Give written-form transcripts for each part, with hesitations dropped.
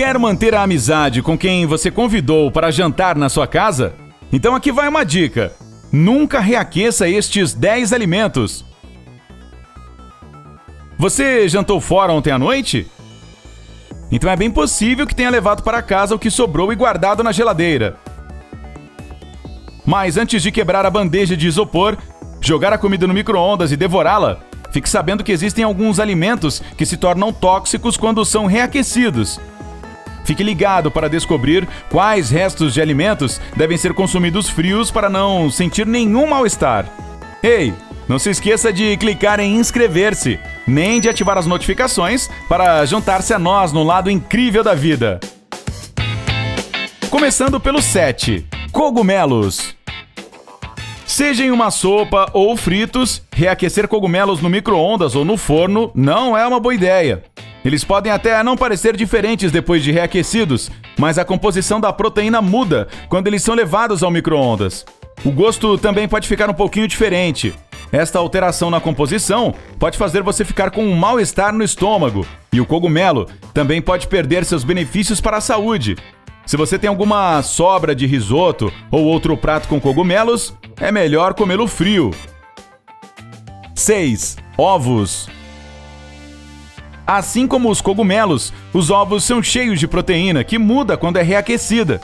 Quer manter a amizade com quem você convidou para jantar na sua casa? Então aqui vai uma dica. Nunca reaqueça estes 10 alimentos. Você jantou fora ontem à noite? Então é bem possível que tenha levado para casa o que sobrou e guardado na geladeira. Mas antes de quebrar a bandeja de isopor, jogar a comida no micro-ondas e devorá-la, fique sabendo que existem alguns alimentos que se tornam tóxicos quando são reaquecidos. Fique ligado para descobrir quais restos de alimentos devem ser consumidos frios para não sentir nenhum mal-estar. Ei, não se esqueça de clicar em inscrever-se, nem de ativar as notificações para juntar-se a nós no lado incrível da vida. Começando pelo 7. Cogumelos. Seja em uma sopa ou fritos, reaquecer cogumelos no micro-ondas ou no forno não é uma boa ideia. Eles podem até não parecer diferentes depois de reaquecidos, mas a composição da proteína muda quando eles são levados ao micro-ondas. O gosto também pode ficar um pouquinho diferente. Esta alteração na composição pode fazer você ficar com um mal-estar no estômago, e o cogumelo também pode perder seus benefícios para a saúde. Se você tem alguma sobra de risoto ou outro prato com cogumelos, é melhor comê-lo frio. 6. Ovos. Assim como os cogumelos, os ovos são cheios de proteína que muda quando é reaquecida.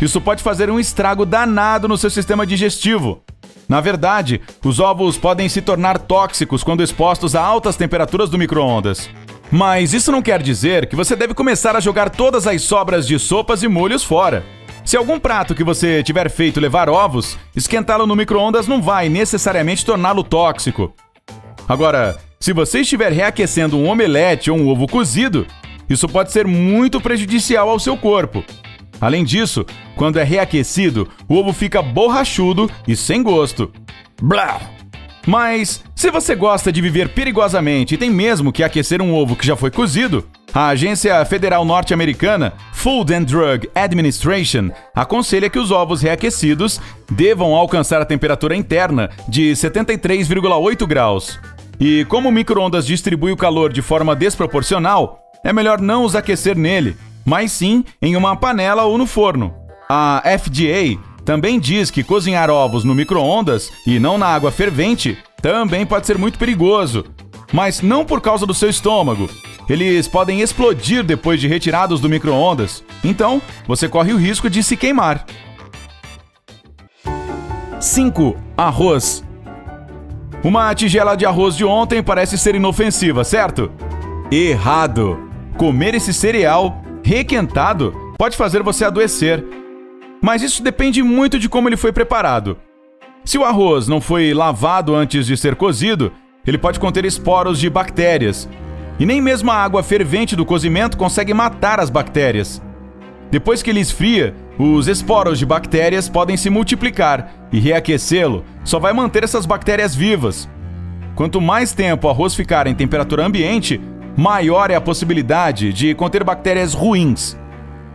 Isso pode fazer um estrago danado no seu sistema digestivo. Na verdade, os ovos podem se tornar tóxicos quando expostos a altas temperaturas do micro-ondas. Mas isso não quer dizer que você deve começar a jogar todas as sobras de sopas e molhos fora. Se algum prato que você tiver feito levar ovos, esquentá-lo no micro-ondas não vai necessariamente torná-lo tóxico. Agora, se você estiver reaquecendo um omelete ou um ovo cozido, isso pode ser muito prejudicial ao seu corpo. Além disso, quando é reaquecido, o ovo fica borrachudo e sem gosto. Blá! Mas, se você gosta de viver perigosamente e tem mesmo que aquecer um ovo que já foi cozido, a Agência Federal Norte-Americana Food and Drug Administration aconselha que os ovos reaquecidos devam alcançar a temperatura interna de 73,8 graus. E como o micro-ondas distribui o calor de forma desproporcional, é melhor não os aquecer nele, mas sim em uma panela ou no forno. A FDA também diz que cozinhar ovos no micro-ondas e não na água fervente também pode ser muito perigoso, mas não por causa do seu estômago. Eles podem explodir depois de retirados do micro-ondas, então você corre o risco de se queimar. 5. Arroz. Uma tigela de arroz de ontem parece ser inofensiva, certo? Errado! Comer esse cereal requentado pode fazer você adoecer. Mas isso depende muito de como ele foi preparado. Se o arroz não foi lavado antes de ser cozido, ele pode conter esporos de bactérias. E nem mesmo a água fervente do cozimento consegue matar as bactérias. Depois que ele esfria, os esporos de bactérias podem se multiplicar e reaquecê-lo só vai manter essas bactérias vivas. Quanto mais tempo o arroz ficar em temperatura ambiente, maior é a possibilidade de conter bactérias ruins.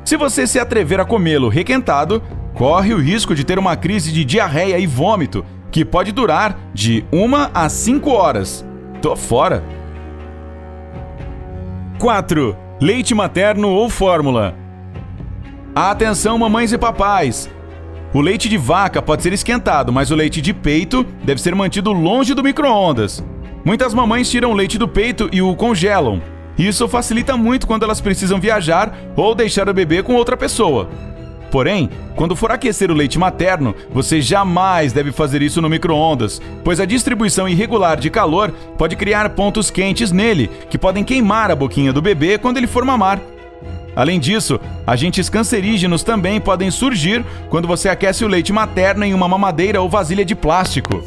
Se você se atrever a comê-lo requentado, corre o risco de ter uma crise de diarreia e vômito, que pode durar de 1 a 5 horas. Tô fora! 4. Leite materno ou fórmula. Atenção, mamães e papais! O leite de vaca pode ser esquentado, mas o leite de peito deve ser mantido longe do micro-ondas. Muitas mamães tiram o leite do peito e o congelam. Isso facilita muito quando elas precisam viajar ou deixar o bebê com outra pessoa. Porém, quando for aquecer o leite materno, você jamais deve fazer isso no micro-ondas, pois a distribuição irregular de calor pode criar pontos quentes nele, que podem queimar a boquinha do bebê quando ele for mamar. Além disso, agentes cancerígenos também podem surgir quando você aquece o leite materno em uma mamadeira ou vasilha de plástico.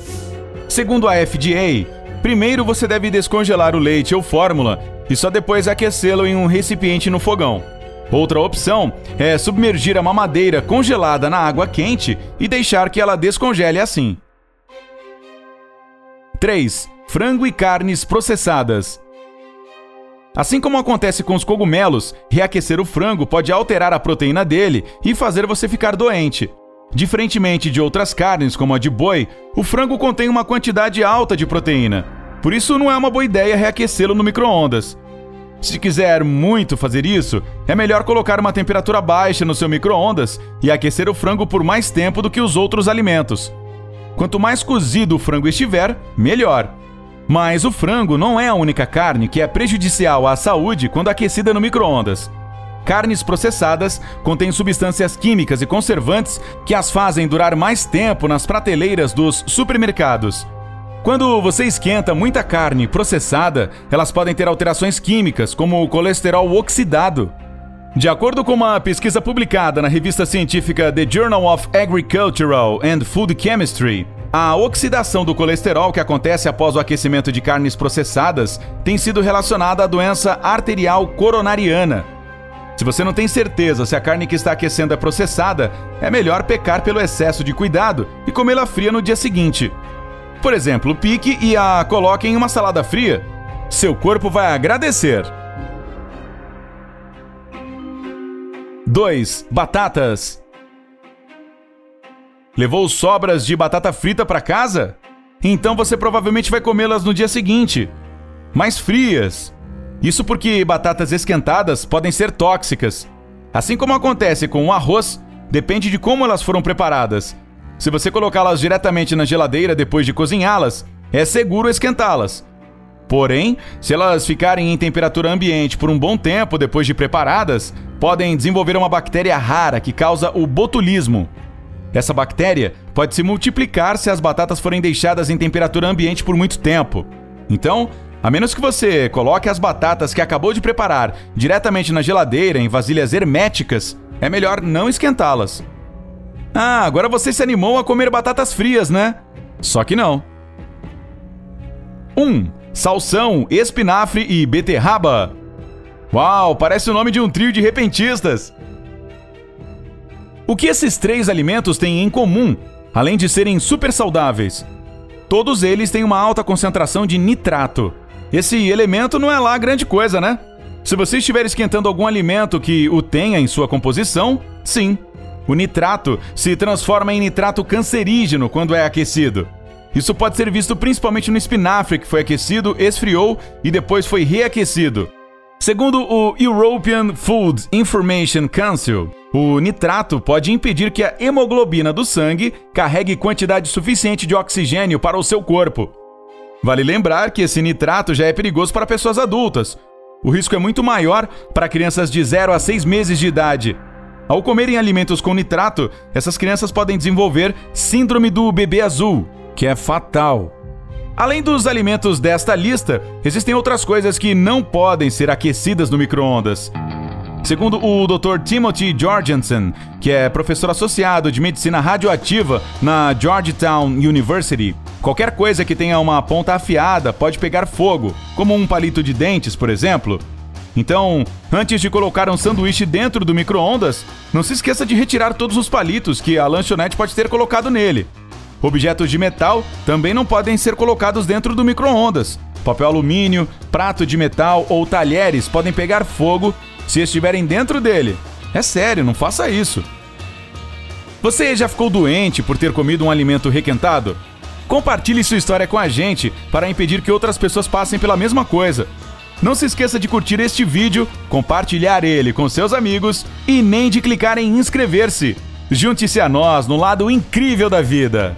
Segundo a FDA, primeiro você deve descongelar o leite ou fórmula e só depois aquecê-lo em um recipiente no fogão. Outra opção é submergir a mamadeira congelada na água quente e deixar que ela descongele assim. 3. Frango e carnes processadas. Assim como acontece com os cogumelos, reaquecer o frango pode alterar a proteína dele e fazer você ficar doente. Diferentemente de outras carnes, como a de boi, o frango contém uma quantidade alta de proteína. Por isso não é uma boa ideia reaquecê-lo no micro-ondas. Se quiser muito fazer isso, é melhor colocar uma temperatura baixa no seu micro-ondas e aquecer o frango por mais tempo do que os outros alimentos. Quanto mais cozido o frango estiver, melhor. Mas o frango não é a única carne que é prejudicial à saúde quando aquecida no micro-ondas. Carnes processadas contêm substâncias químicas e conservantes que as fazem durar mais tempo nas prateleiras dos supermercados. Quando você esquenta muita carne processada, elas podem ter alterações químicas, como o colesterol oxidado. De acordo com uma pesquisa publicada na revista científica The Journal of Agricultural and Food Chemistry, a oxidação do colesterol que acontece após o aquecimento de carnes processadas tem sido relacionada à doença arterial coronariana. Se você não tem certeza se a carne que está aquecendo é processada, é melhor pecar pelo excesso de cuidado e comê-la fria no dia seguinte. Por exemplo, pique e a coloque em uma salada fria. Seu corpo vai agradecer. 2. Batatas. Levou sobras de batata frita para casa? Então você provavelmente vai comê-las no dia seguinte, mais frias. Isso porque batatas esquentadas podem ser tóxicas. Assim como acontece com o arroz, depende de como elas foram preparadas. Se você colocá-las diretamente na geladeira depois de cozinhá-las, é seguro esquentá-las. Porém, se elas ficarem em temperatura ambiente por um bom tempo depois de preparadas, podem desenvolver uma bactéria rara que causa o botulismo. Essa bactéria pode se multiplicar se as batatas forem deixadas em temperatura ambiente por muito tempo. Então, a menos que você coloque as batatas que acabou de preparar diretamente na geladeira em vasilhas herméticas, é melhor não esquentá-las. Ah, agora você se animou a comer batatas frias, né? Só que não. 1. Salsão, espinafre e beterraba. Uau, parece o nome de um trio de repentistas. O que esses 3 alimentos têm em comum, além de serem super saudáveis? Todos eles têm uma alta concentração de nitrato. Esse elemento não é lá grande coisa, né? Se você estiver esquentando algum alimento que o tenha em sua composição, sim. O nitrato se transforma em nitrato cancerígeno quando é aquecido. Isso pode ser visto principalmente no espinafre que foi aquecido, esfriou e depois foi reaquecido. Segundo o European Food Information Council, o nitrato pode impedir que a hemoglobina do sangue carregue quantidade suficiente de oxigênio para o seu corpo. Vale lembrar que esse nitrato já é perigoso para pessoas adultas. O risco é muito maior para crianças de 0 a 6 meses de idade. Ao comerem alimentos com nitrato, essas crianças podem desenvolver síndrome do bebê azul, que é fatal. Além dos alimentos desta lista, existem outras coisas que não podem ser aquecidas no micro-ondas. Segundo o Dr. Timothy Jorgensen, que é professor associado de medicina radioativa na Georgetown University, qualquer coisa que tenha uma ponta afiada pode pegar fogo, como um palito de dentes, por exemplo. Então, antes de colocar um sanduíche dentro do micro-ondas, não se esqueça de retirar todos os palitos que a lanchonete pode ter colocado nele. Objetos de metal também não podem ser colocados dentro do micro-ondas. Papel alumínio, prato de metal ou talheres podem pegar fogo se estiverem dentro dele. É sério, não faça isso. Você já ficou doente por ter comido um alimento requentado? Compartilhe sua história com a gente para impedir que outras pessoas passem pela mesma coisa. Não se esqueça de curtir este vídeo, compartilhar ele com seus amigos e nem de clicar em inscrever-se. Junte-se a nós no lado incrível da vida.